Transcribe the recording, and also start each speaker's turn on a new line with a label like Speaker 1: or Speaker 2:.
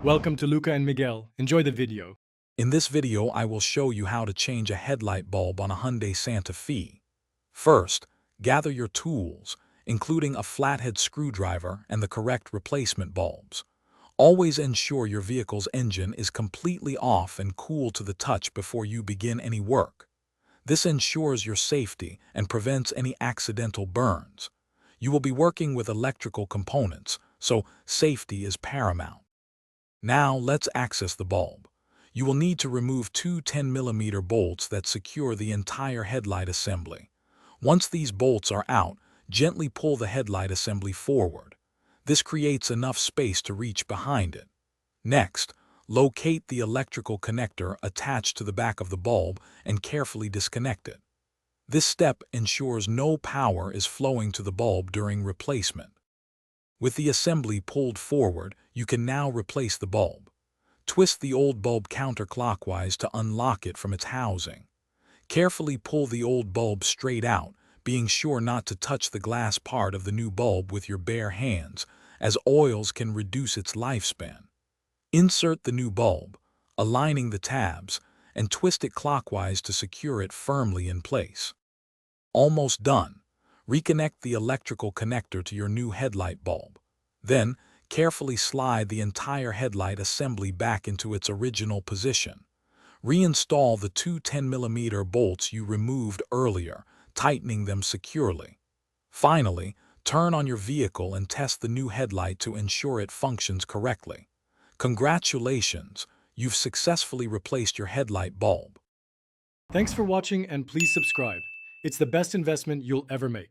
Speaker 1: Welcome to Luca and Miguel. Enjoy the video.
Speaker 2: In this video, I will show you how to change a headlight bulb on a Hyundai Santa Fe. First, gather your tools, including a flathead screwdriver and the correct replacement bulbs. Always ensure your vehicle's engine is completely off and cool to the touch before you begin any work. This ensures your safety and prevents any accidental burns. You will be working with electrical components, so safety is paramount. Now let's access the bulb. You will need to remove two 10mm bolts that secure the entire headlight assembly. Once these bolts are out, gently pull the headlight assembly forward. This creates enough space to reach behind it. Next, locate the electrical connector attached to the back of the bulb and carefully disconnect it. This step ensures no power is flowing to the bulb during replacement. With the assembly pulled forward, you can now replace the bulb. Twist the old bulb counterclockwise to unlock it from its housing. Carefully pull the old bulb straight out, being sure not to touch the glass part of the new bulb with your bare hands, as oils can reduce its lifespan. Insert the new bulb, aligning the tabs, and twist it clockwise to secure it firmly in place. Almost done. Reconnect the electrical connector to your new headlight bulb. Then, carefully slide the entire headlight assembly back into its original position. Reinstall the two 10mm bolts you removed earlier, tightening them securely. Finally, turn on your vehicle and test the new headlight to ensure it functions correctly. Congratulations, you've successfully replaced your headlight bulb.
Speaker 1: Thanks for watching and please subscribe. It's the best investment you'll ever make.